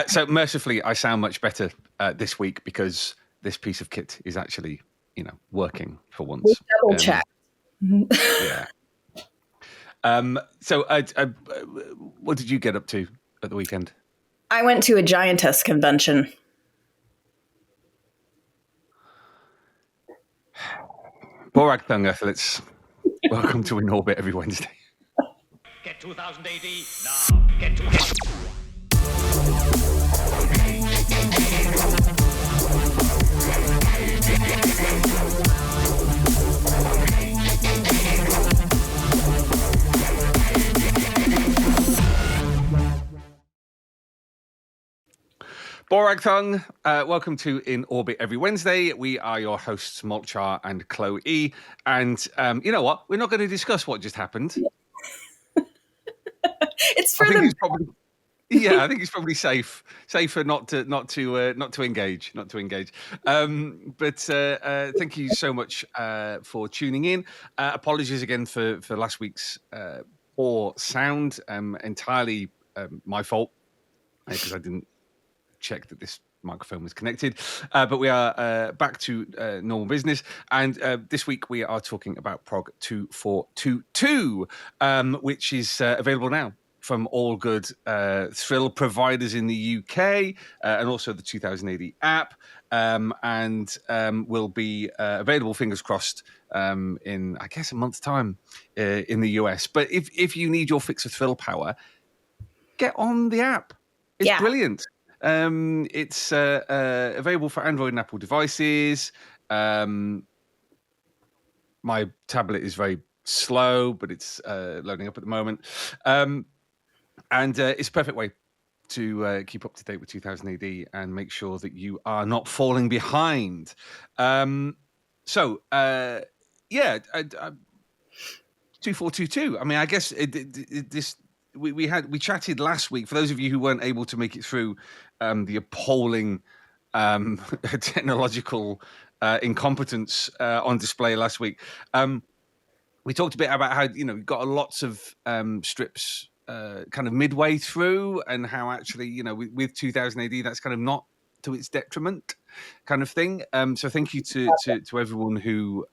So mercifully, I sound much better this week because this piece of kit is actually, working for once. We double check. Yeah. So, what did you get up to at the weekend? I went to a giantess convention. Borag Thung athletes, welcome to In Orbit every Wednesday. Get 2000 AD now. Get 2000. Borag Thung, welcome to In Orbit every Wednesday. We are your hosts, Molch-R KLO-E. And you know what? We're not going to discuss what just happened. It's for the. I think it's probably safer not to engage. But thank you so much for tuning in. Apologies again for last week's poor sound. Entirely my fault because I didn't check that this microphone was connected. But we are back to normal business. And this week we are talking about Prog 2422, which is available now from all good thrill providers in the UK and also the 2080 app, and will be available, fingers crossed, in, I guess, a month's time in the US. But if you need your fix of thrill power, get on the app. It's brilliant. It's available for Android and Apple devices. My tablet is very slow, but it's loading up at the moment. And it's a perfect way to keep up to date with 2000 AD and make sure that you are not falling behind. 2422. I mean, I guess we chatted last week. For those of you who weren't able to make it through the appalling technological incompetence on display last week, we talked a bit about how we've got lots of strips kind of midway through, and how actually with 2000 AD that's kind of not to its detriment, kind of thing. So thank you to everyone who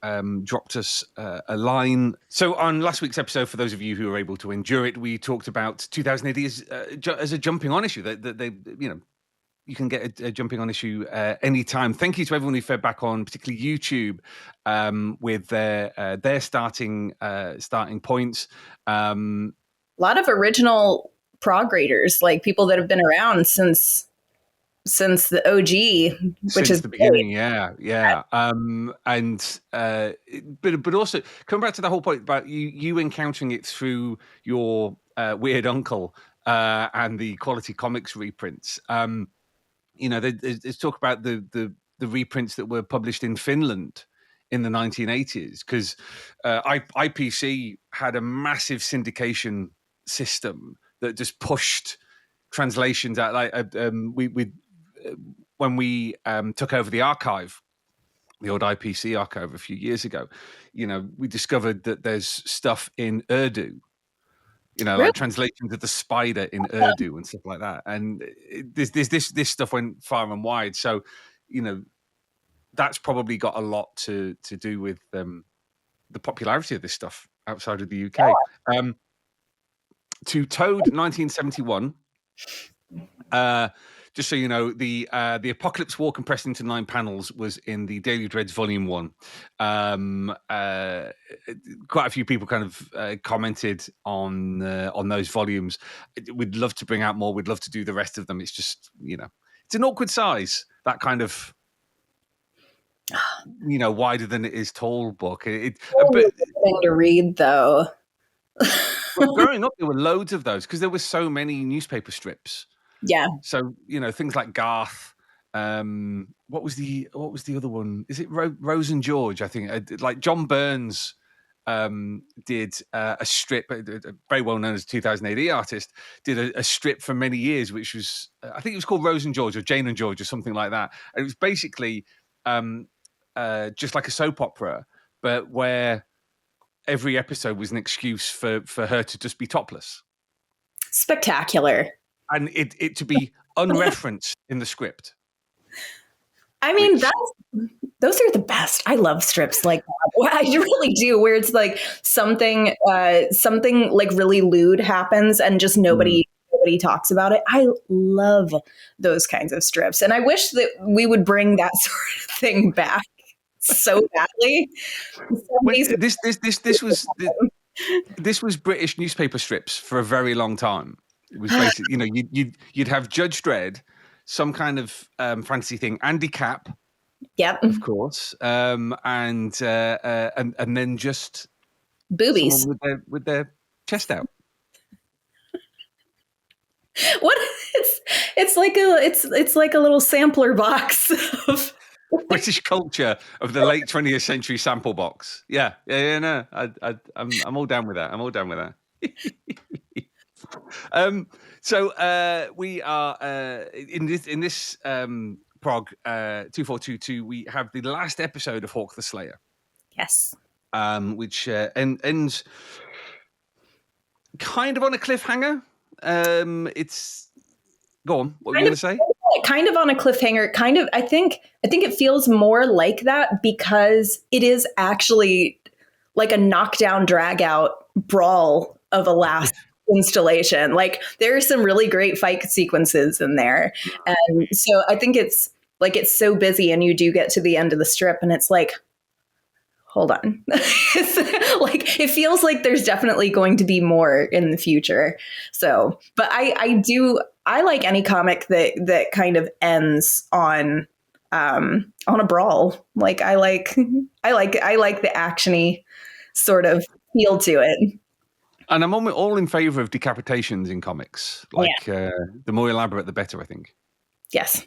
dropped us a line. So on last week's episode, for those of you who were able to endure it, we talked about 2000 AD as a jumping on issue. That they you can get a jumping on issue anytime. Thank you to everyone who fed back on, particularly YouTube, with their starting points. A lot of original prog readers, like people that have been around since the OG, which is the beginning. Yeah. But also coming back to the whole point about you encountering it through your weird uncle and the Quality Comics reprints. There's talk about the reprints that were published in Finland in the 1980s, because IPC had a massive syndication system that just pushed translations out. When we took over the archive, the old IPC archive a few years ago, we discovered that there's stuff in Urdu, Really? like translations of the Spider in Urdu and stuff like that. And this stuff went far and wide. So, that's probably got a lot to do with the popularity of this stuff outside of the UK. To Toad 1971. Just so you know, the Apocalypse War compressed into 9 panels was in the Daily Dreads Volume 1. Quite a few people kind of commented on those volumes. We'd love to bring out more. We'd love to do the rest of them. It's just, it's an awkward size, that kind of, wider than it is tall book. Thing to read, though. Growing up, there were loads of those because there were so many newspaper strips. Yeah. So things like Garth. What was the other one? Is it Rose and George? I think like John Burns did a strip, very well known as 2000 AD artist, did a strip for many years, which was I think it was called Rose and George or Jane and George or something like that. And it was basically just like a soap opera, but where every episode was an excuse for her to just be topless. Spectacular. And it to be unreferenced in the script. I mean, those are the best. I love strips like that. Well, I really do, where it's like something like really lewd happens and just nobody talks about it. I love those kinds of strips, and I wish that we would bring that sort of thing back so badly. This was British newspaper strips for a very long time. It was basically, you'd have Judge Dredd, some kind of fantasy thing, Andy Capp, yep, of course, and then just boobies with their chest out. What it's like a little sampler box of British culture of the late 20th century sample box. Yeah. No, I'm all down with that. So we are in this prog 2422. We have the last episode of Hawk the Slayer. Yes. Which ends kind of on a cliffhanger. It's go on. What were you going to say? Kind of on a cliffhanger. I think it feels more like that because it is actually like a knockdown, drag out brawl of a last installation. Like there are some really great fight sequences in there, and so I think it's so busy, and you do get to the end of the strip, and it's like, hold on. Like it feels like there's definitely going to be more in the future. So, but I like any comic that kind of ends on a brawl. Like I like the actiony sort of feel to it. And I'm all in favor of decapitations in comics. Like the more elaborate, the better, I think. Yes.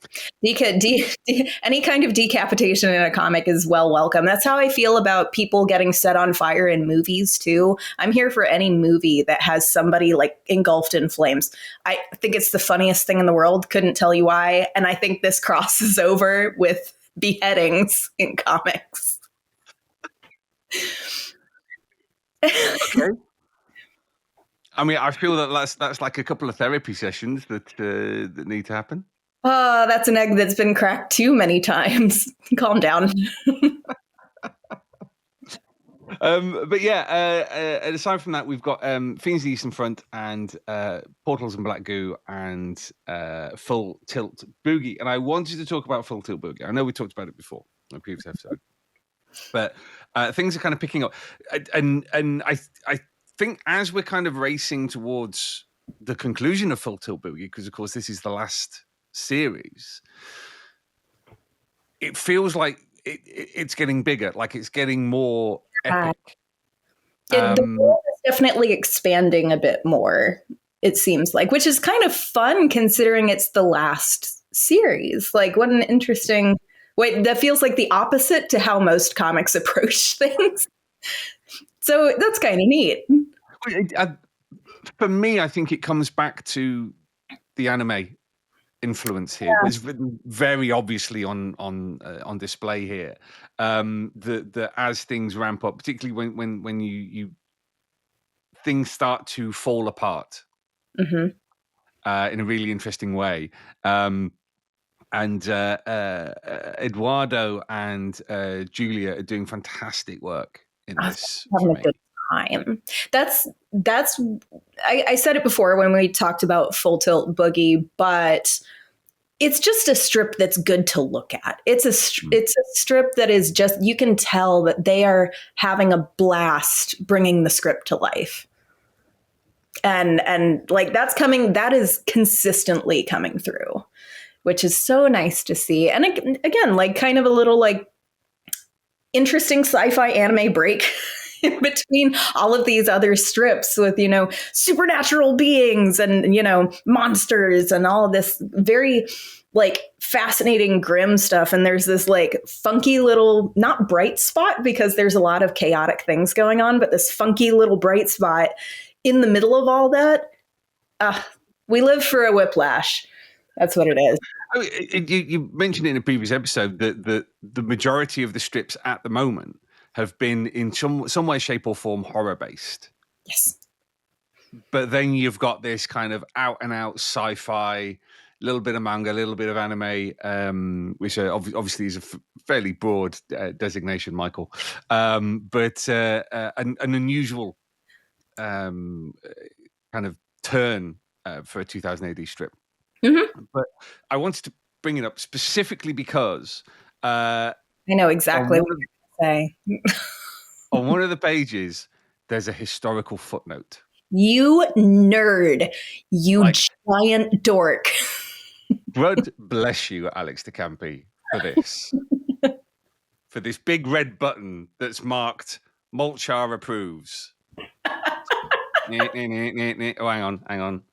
Any kind of decapitation in a comic is well welcome. That's how I feel about people getting set on fire in movies too. I'm here for any movie that has somebody like engulfed in flames. I think it's the funniest thing in the world. Couldn't tell you why. And I think this crosses over with beheadings in comics. Okay. I mean, I feel that's like a couple of therapy sessions that need to happen. That's an egg that's been cracked too many times. Calm down. But yeah, aside from that, we've got Fiends of the Eastern Front and Portals and Black Goo and Full Tilt Boogie. And I wanted to talk about Full Tilt Boogie. I know we talked about it before in a previous episode, but things are kind of picking up. And I think as we're kind of racing towards the conclusion of Full Tilt Boogie, because of course this is the last series, it feels like it's getting bigger, like it's getting more epic. The world is definitely expanding a bit more, it seems like, which is kind of fun considering it's the last series. Like what an interesting way. That feels like the opposite to how most comics approach things. So that's kind of neat. For me, I think it comes back to the anime influence here. It's very obviously on display here. The as things ramp up, particularly when you things start to fall apart in a really interesting way. And Eduardo and Julia are doing fantastic work in this. Having a good time. That's I said it before when we talked about Full Tilt Boogie, but it's just a strip that's good to look at. It's a strip that is just, you can tell that they are having a blast bringing the script to life. And like that is consistently coming through, which is so nice to see. And again, like kind of a little like interesting sci-fi anime break in between all of these other strips with, supernatural beings and, monsters and all of this very like fascinating grim stuff. And there's this like funky little, not bright spot because there's a lot of chaotic things going on, but this funky little bright spot in the middle of all that. We live for a whiplash. That's what it is. I mean, you mentioned it in a previous episode that the majority of the strips at the moment have been in some way, shape, or form horror based. Yes. But then you've got this kind of out and out sci-fi, little bit of manga, a little bit of anime, which obviously is a fairly broad designation, Michael, but an unusual kind of turn for a 2000 AD strip. Mm-hmm. But I wanted to bring it up specifically because I know exactly what you're going to say. on one of the pages, there's a historical footnote. You nerd. You giant dork. God bless you, Alex DeCampi, for this. For this big red button that's marked Molch-R approves. Oh, hang on.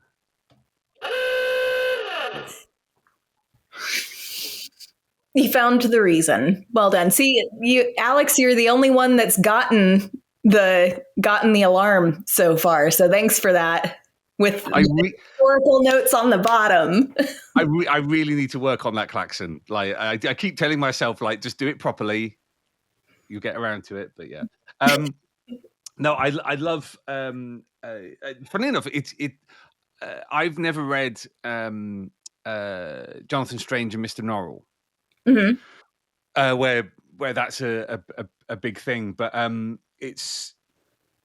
You found the reason. Well done. See, Alex, you're the only one that's gotten the alarm so far. So thanks for that. With historical notes on the bottom. I really need to work on that klaxon. Like I keep telling myself, like, just do it properly. You'll get around to it. But yeah. No, I love. Funny enough, I've never read Jonathan Strange and Mr. Norrell, Mm-hmm. where that's a big thing. But it's.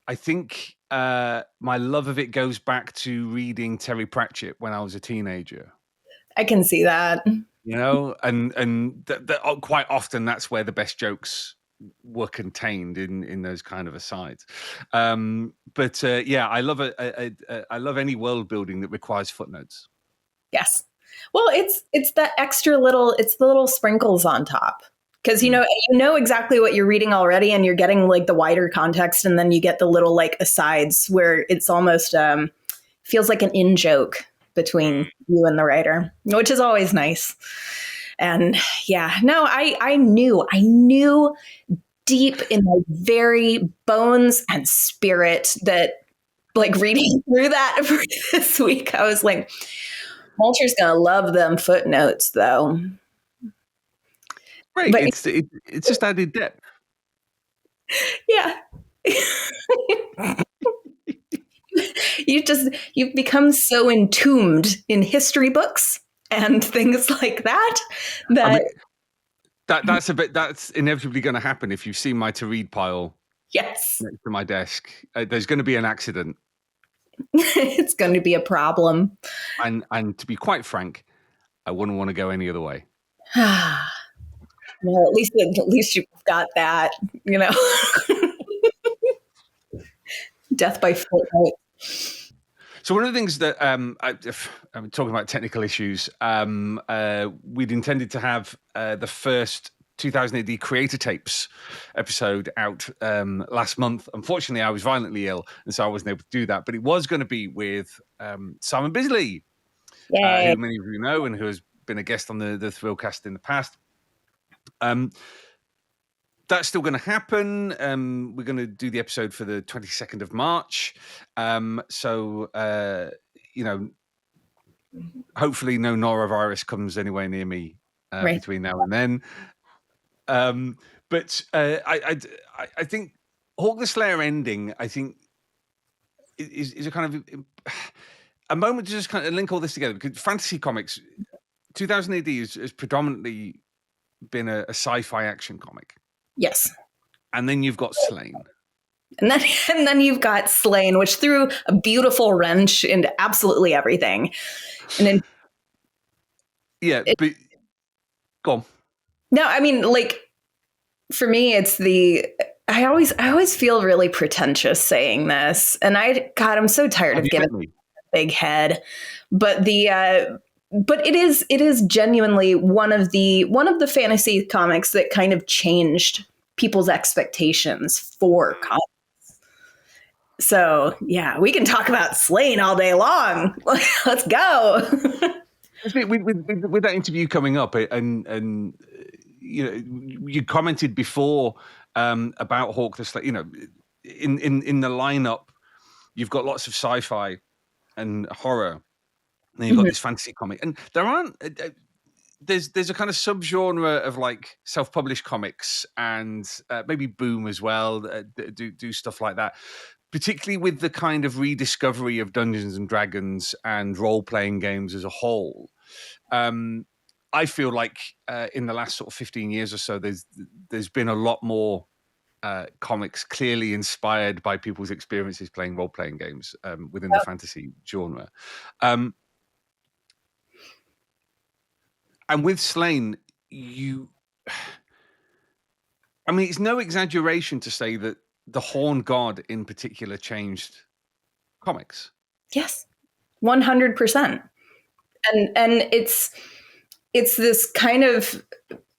I think my love of it goes back to reading Terry Pratchett when I was a teenager. I can see that. You know, and quite often that's where the best jokes were contained in those kind of asides. But yeah, I love I love any world building that requires footnotes. Yes. Well, it's the extra little, it's the little sprinkles on top. Because you know exactly what you're reading already, and you're getting like the wider context, and then you get the little like asides where it's almost feels like an in joke between you and the writer, which is always nice. And yeah, no, I knew deep in my very bones and spirit that, like, reading through that for this week, I was like, Molch-R's gonna love them footnotes, though. Right, but it's just added depth. Yeah. You've become so entombed in history books and things like that I mean, that's inevitably going to happen if you see my to read pile. Yes, next to my desk. There's going to be an accident. It's going to be a problem. And to be quite frank, I wouldn't want to go any other way. Well, at least you've got that, you know. Death by footnote. So one of the things that I'm talking about technical issues, we'd intended to have the first 2000 AD Creator Tapes episode out last month. Unfortunately, I was violently ill, and so I wasn't able to do that. But it was going to be with Simon Bisley, who many of you know and who has been a guest on the Thrillcast in the past. That's still going to happen. We're going to do the episode for the 22nd of March. So, you know, hopefully no norovirus comes anywhere near me between now and then. But I think Hawk the Slayer ending, I think, is a kind of a moment to just kind of link all this together. Because fantasy comics, 2000 AD has predominantly been a sci-fi action comic. Yes. And then you've got Sláine. And then you've got Sláine, which threw a beautiful wrench into absolutely everything. And then but go on. No, I mean, like, for me, it's I always feel really pretentious saying this, and I'm so tired of giving a big head, but but it is genuinely one of the fantasy comics that kind of changed people's expectations for comics. So yeah, we can talk about Sláine all day long. Let's go. With that interview coming up, and you know, you commented before about Hawk the Slayer. You know, in the lineup, you've got lots of sci-fi and horror. And you've got this fantasy comic, and there aren't. There's a kind of subgenre of like self-published comics and maybe Boom as well. Do stuff like that, particularly with the kind of rediscovery of Dungeons and Dragons and role-playing games as a whole. I feel like in the last sort of 15 years or so, there's been a lot more comics clearly inspired by people's experiences playing role-playing games within the fantasy genre. And with Sláine, I mean, it's no exaggeration to say that the Horned God in particular changed comics. Yes, 100%. And it's this kind of,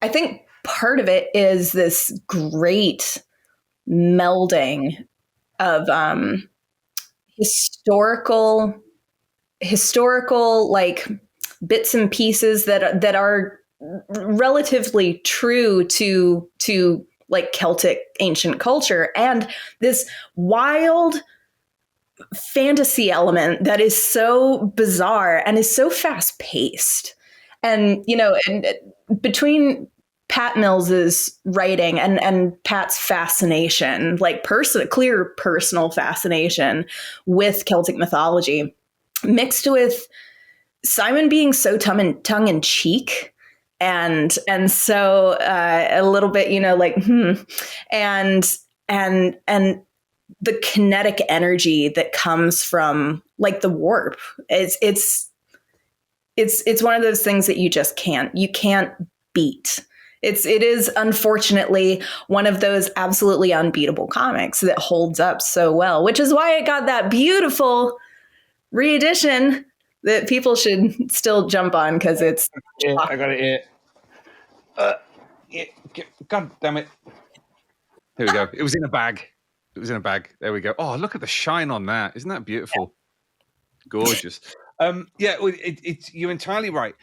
I think part of it is this great melding of historical like bits and pieces that are relatively true to like Celtic ancient culture, and this wild fantasy element that is so bizarre and is so fast paced. And and between Pat Mills's writing and Pat's fascination, like clear personal fascination with Celtic mythology, mixed with Simon being so tongue in cheek and so a little bit, and the kinetic energy that comes from like the warp. It's one of those things that you can't beat. It is unfortunately one of those absolutely unbeatable comics that holds up so well, which is why it got that beautiful re-edition that people should still jump on, because it's. Yeah, I got it here. God damn it! Here we go. It was in a bag. There we go. Oh, look at the shine on that! Isn't that beautiful? Yeah. Gorgeous. You're entirely right.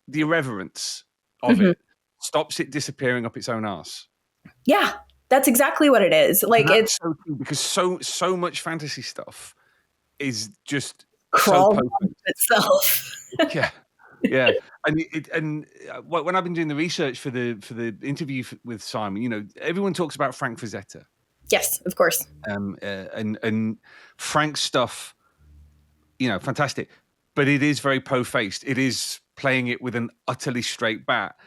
The irreverence of it stops it disappearing up its own arse. Yeah, that's exactly what it is. Like, it's so true, because so much fantasy stuff is just crawled so on itself. Yeah. And when I've been doing the research for the interview with Simon, everyone talks about Frank Frazetta. Yes, of course. And Frank's stuff, fantastic, but it is very po-faced. It is playing it with an utterly straight bat.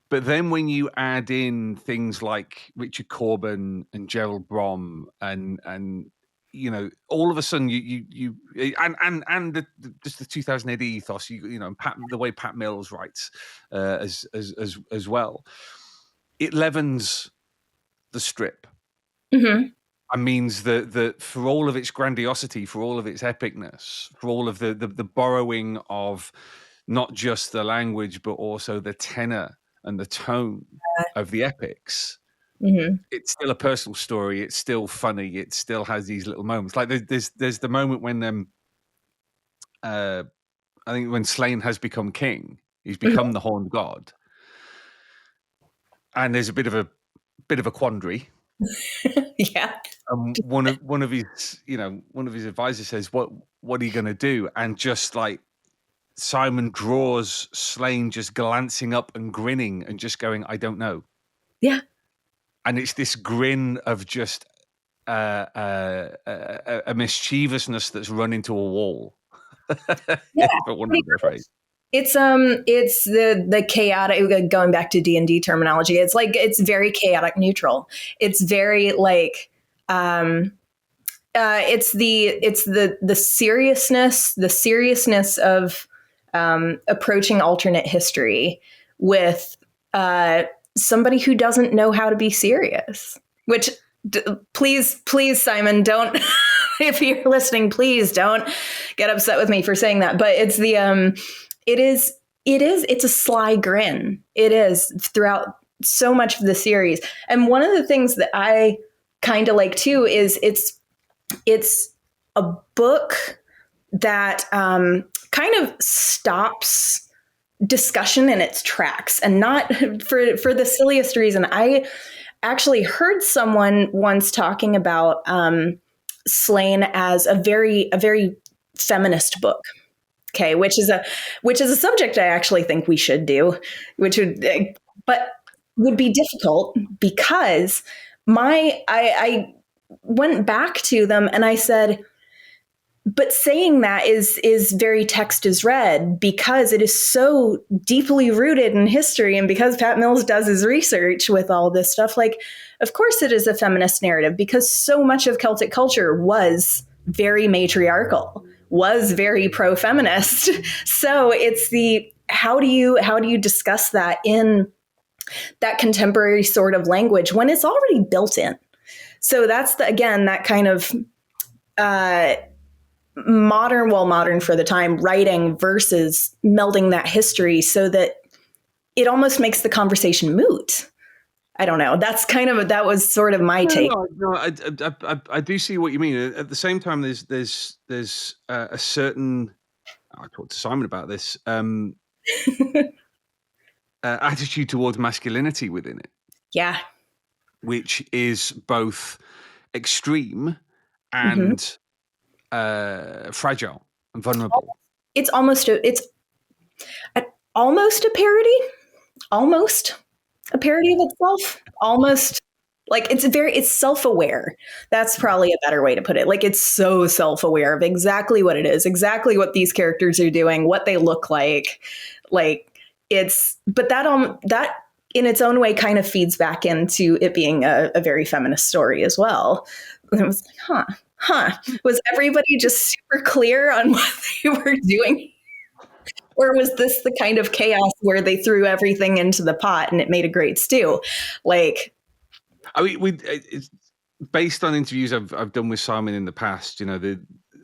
But then when you add in things like Richard Corbin and Gerald Brom and all of a sudden you and just the 2000 AD ethos, the way Pat Mills writes as well, it leavens the strip. And means that for all of its grandiosity, for all of its epicness, for all of the borrowing of not just the language but also the tenor and the tone of the epics, it's still a personal story. It's still funny. It still has these little moments. Like there's the moment when I think when Sláine has become king, he's become the Horned God, and there's a bit of a quandary. Yeah. One of his advisors says, "What are you going to do?" And just like Simon draws Sláine just glancing up and grinning and just going, "I don't know." Yeah. And it's this grin of just a mischievousness that's run into a wall. Yeah, but one of the right. It's the chaotic, going back to D&D terminology. It's like, it's very chaotic neutral. It's very like it's the seriousness of approaching alternate history with somebody who doesn't know how to be serious. Which please, Simon, don't. If you're listening, please don't get upset with me for saying that. But it's it's a sly grin. It is throughout so much of the series. And one of the things that I kind of like too is it's a book that kind of stops discussion in its tracks, and not for the silliest reason. I actually heard someone once talking about Sláine as a very feminist book. Okay, which is a subject I actually think we should do, but would be difficult because I went back to them and I said, but saying that is very text is read because it is so deeply rooted in history, and because Pat Mills does his research with all this stuff, like, of course it is a feminist narrative because so much of Celtic culture was very matriarchal, was very pro-feminist. So it's the how do you discuss that in that contemporary sort of language when it's already built in? So that's again that kind of modern for the time writing versus melding that history so that it almost makes the conversation moot. I don't know. That was sort of my take. No, I do see what you mean. At the same time, there's a certain. I talked to Simon about this attitude towards masculinity within it. Yeah, which is both extreme and fragile and vulnerable. It's almost a parody, almost a parody of itself, almost like it's self-aware. That's probably a better way to put it. Like it's so self-aware of exactly what it is, exactly what these characters are doing, what they look like but that in its own way kind of feeds back into it being a very feminist story as well. And it was like, was everybody just super clear on what they were doing? Or was this the kind of chaos where they threw everything into the pot and it made a great stew? Like, I mean, it's based on interviews I've done with Simon in the past,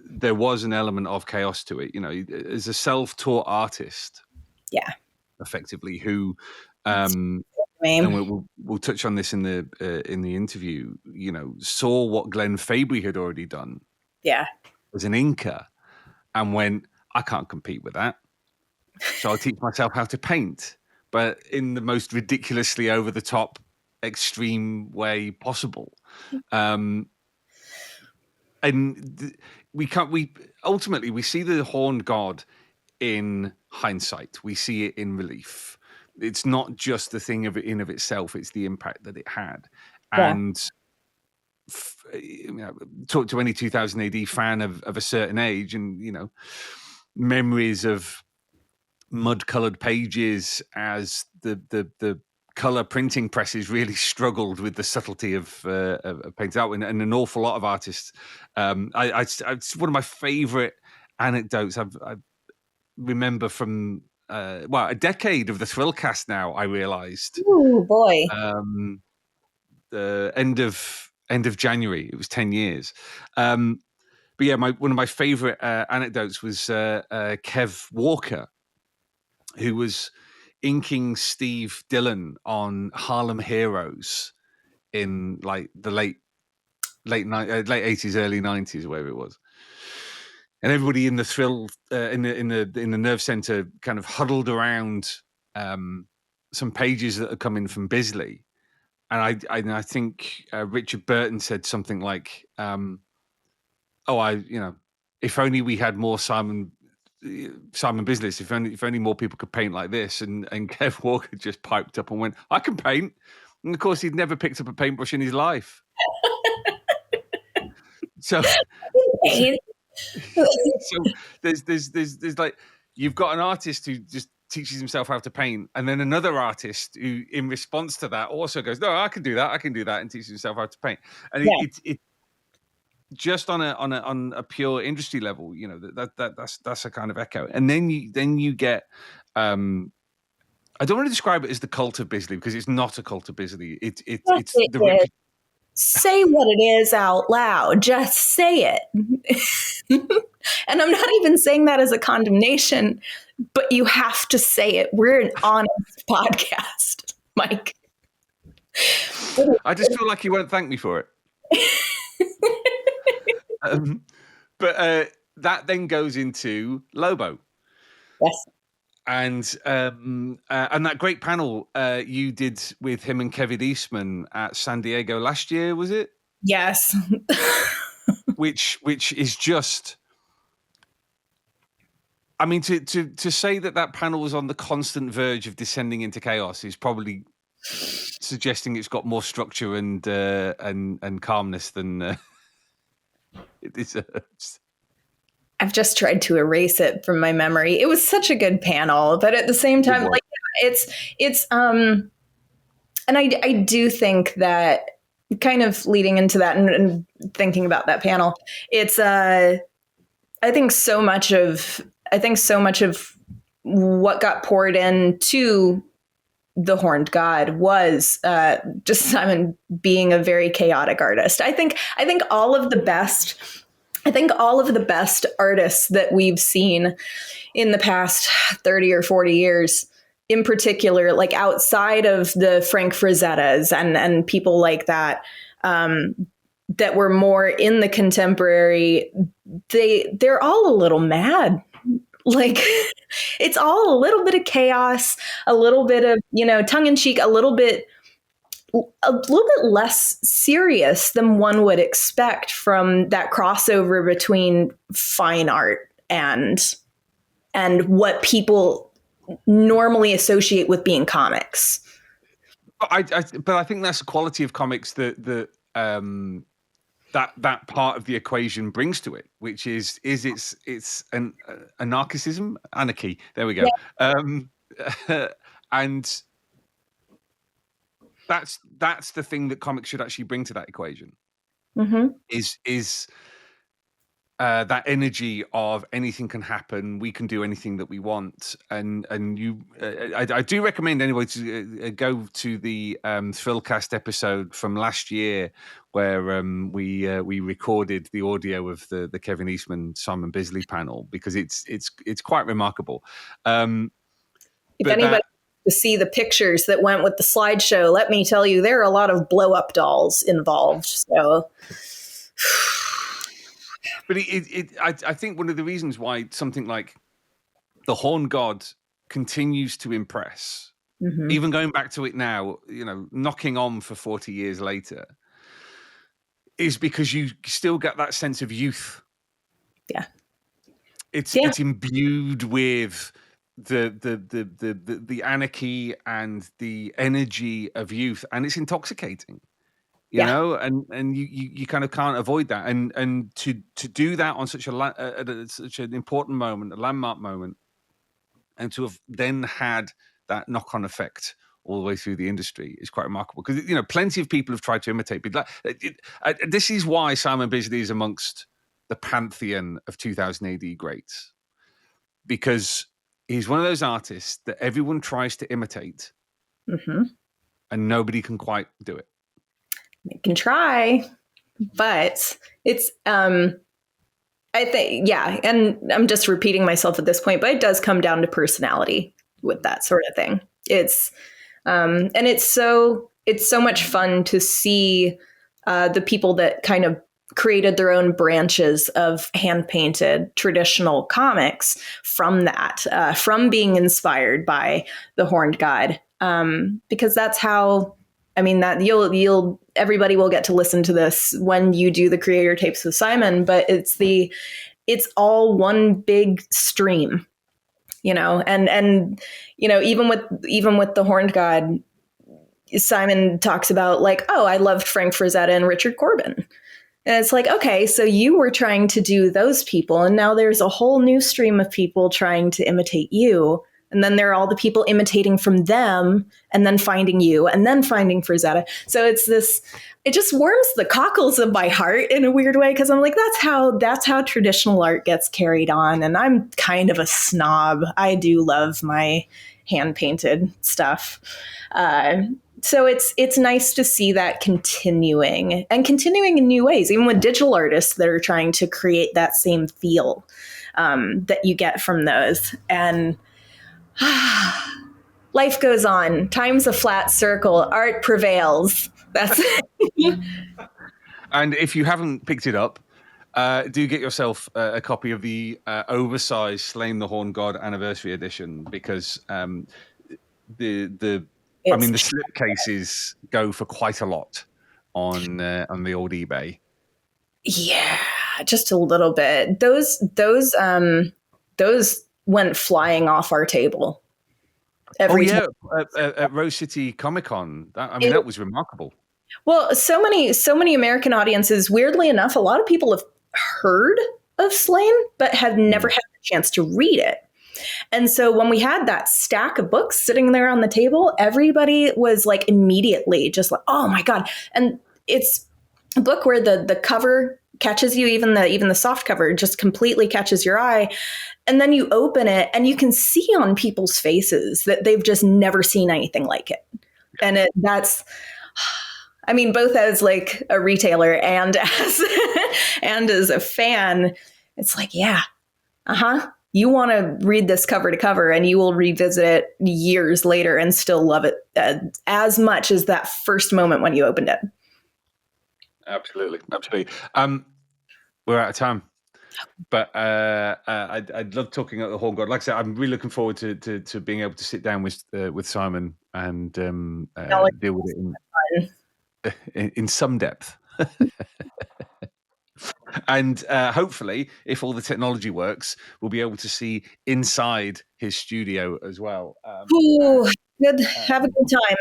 there was an element of chaos to it, as a self-taught artist. Yeah. Effectively, who and we'll touch on this in the interview. Saw what Glenn Fabry had already done. Yeah, as an inker, and went, I can't compete with that. So I'll teach myself how to paint, but in the most ridiculously over the top, extreme way possible. We ultimately we see the horned god in hindsight. We see it in relief. It's not just the thing of it in of itself, it's the impact that it had. Yeah. And talk to any 2000 AD fan of a certain age, and memories of mud-colored pages as the color printing presses really struggled with the subtlety of painted out, and an awful lot of artists. It's one of my favorite anecdotes I remember from a decade of the Thrillcast now. I realized. Oh boy. The end of January, it was 10 years. But yeah, one of my favorite anecdotes was Kev Walker, who was inking Steve Dillon on Harlem Heroes in like the late 80s, early 90s, or whatever it was. And everybody in the thrill in the nerve center kind of huddled around some pages that had come in from Bisley. And I think Richard Burton said something like, if only we had more Simon Bisley, if only more people could paint like this. And Kev Walker just piped up and went, I can paint. And of course, he'd never picked up a paintbrush in his life. So there's like, you've got an artist who just teaches himself how to paint, and then another artist who, in response to that, also goes, "No, I can do that, and teaches himself how to paint." And it just on a pure industry level, that's a kind of echo. And then you get. I don't want to describe it as the cult of Bisley, because it's not a cult of Bisley. It's the. Say what it is out loud. Just say it. And I'm not even saying that as a condemnation, but you have to say it. We're an honest podcast, Mike. I just feel like you won't thank me for it. But that then goes into Lobo. Yes. And that great panel you did with him and Kevin Eastman at San Diego last year, was it? Yes. which is just, I mean, to say that panel was on the constant verge of descending into chaos is probably suggesting it's got more structure and calmness than it deserves. I've just tried to erase it from my memory. It was such a good panel, but at the same time, like it's and I do think that, kind of leading into that and thinking about that panel, it's I think so much of what got poured into the Horned God was just Simon being a very chaotic artist. I think all of the best artists that we've seen in the past 30 or 40 years, in particular, like outside of the Frank Frazettas and people like that, that were more in the contemporary, they're all a little mad. Like, it's all a little bit of chaos, a little bit of, tongue in cheek, a little bit less serious than one would expect from that crossover between fine art and what people normally associate with being comics. But I think that's the quality of comics that part of the equation brings to it, which is it's an anarchy. There we go. Yeah. And that's the thing that comics should actually bring to that equation. Mm-hmm. Is that energy of anything can happen, we can do anything that we want, and you. I do recommend anyway to go to the thrillcast episode from last year where we recorded the audio of the Kevin Eastman Simon Bisley panel, because it's quite remarkable. If anybody to see the pictures that went with the slideshow, let me tell you, there are a lot of blow up dolls involved. So. But I think one of the reasons why something like the Horned God continues to impress, mm-hmm. even going back to it now, knocking on for 40 years later, is because you still get that sense of youth. Yeah. It's imbued with the anarchy and the energy of youth, and it's intoxicating. You know, and you kind of can't avoid that, and to do that on such such an important moment, a landmark moment, and to have then had that knock-on effect all the way through the industry is quite remarkable. Because plenty of people have tried to imitate. But this is why Simon Bisley is amongst the pantheon of 2000 AD greats, because he's one of those artists that everyone tries to imitate, mm-hmm. and nobody can quite do it. They can try, but it's I think, and I'm just repeating myself at this point, but it does come down to personality with that sort of thing. It's and it's so much fun to see the people that kind of created their own branches of hand painted traditional comics from that, from being inspired by the Horned God, because that's how. I mean, that everybody will get to listen to this when you do the creator tapes with Simon, but it's all one big stream, and even with the Horned God, Simon talks about like, oh, I loved Frank Frazetta and Richard Corbin. And it's like, okay, so you were trying to do those people, and now there's a whole new stream of people trying to imitate you. And then there are all the people imitating from them, and then finding you, and then finding Frazetta. So it's it just warms the cockles of my heart in a weird way, because I'm like, that's how traditional art gets carried on. And I'm kind of a snob. I do love my hand painted stuff. So it's nice to see that continuing in new ways, even with digital artists that are trying to create that same feel that you get from those. And life goes on. Time's a flat circle. Art prevails. That's it. And if you haven't picked it up, do get yourself a copy of the oversized Sláine the Horned God anniversary edition, because the slipcases go for quite a lot on the old eBay. Yeah, just a little bit. Those went flying off our table. At Rose City Comic Con. That was remarkable. Well, so many American audiences, weirdly enough, a lot of people have heard of Sláine, but had never had the chance to read it. And so when we had that stack of books sitting there on the table, everybody was like immediately just like, oh my God. And it's a book where the cover catches you, even the soft cover just completely catches your eye. And then you open it and you can see on people's faces that they've just never seen anything like it. And that's, I mean, both as like a retailer and as and as a fan, it's like, yeah, you want to read this cover to cover, and you will revisit it years later and still love it as much as that first moment when you opened it. Absolutely. We're out of time, but I'd love talking at the Horn God. Like I said, I'm really looking forward to being able to sit down with Simon and deal with it in some depth. And hopefully, if all the technology works, we'll be able to see inside his studio as well. Ooh, good. Have a good time.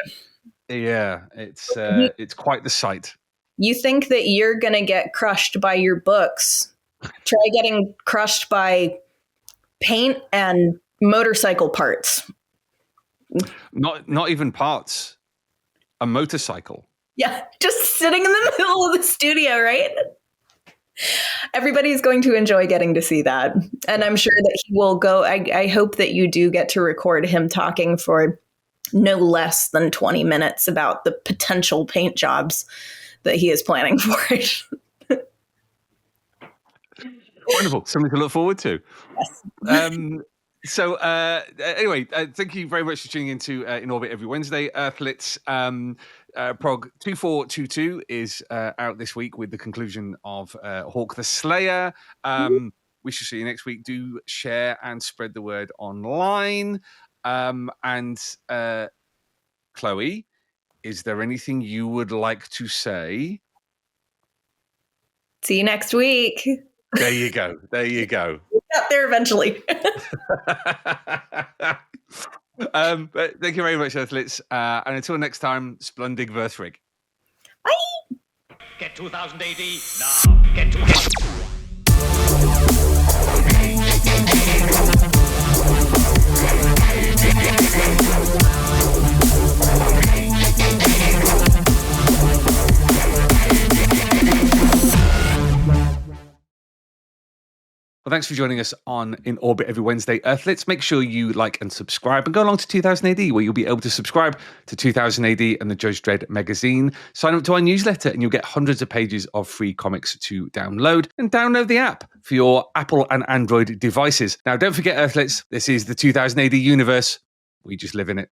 Yeah, it's quite the sight. You think that you're going to get crushed by your books. Try getting crushed by paint and motorcycle parts. Not even parts. A motorcycle. Yeah, just sitting in the middle of the studio, right? Everybody's going to enjoy getting to see that. And I'm sure that he will go. I hope that you do get to record him talking for no less than 20 minutes about the potential paint jobs that he is planning for it. Wonderful. Something to look forward to. Yes. So anyway, thank you very much for tuning into In Orbit every Wednesday. Earthlets Prog 2422 is out this week with the conclusion of Hawk the Slayer. We shall see you next week. Do share and spread the word online. And Chloe, is there anything you would like to say? See you next week. There you go. There you go. We'll get there eventually. But thank you very much, Earthlets. And until next time, Splundig Verthrig. Bye. Get 2000 AD now. Get 2000. Well, thanks for joining us on In Orbit every Wednesday, Earthlets. Make sure you like and subscribe and go along to 2000 AD, where you'll be able to subscribe to 2000 AD and the Judge Dredd magazine. Sign up to our newsletter and you'll get hundreds of pages of free comics to download. And download the app for your Apple and Android devices. Now, don't forget, Earthlets, this is the 2000 AD universe. We just live in it.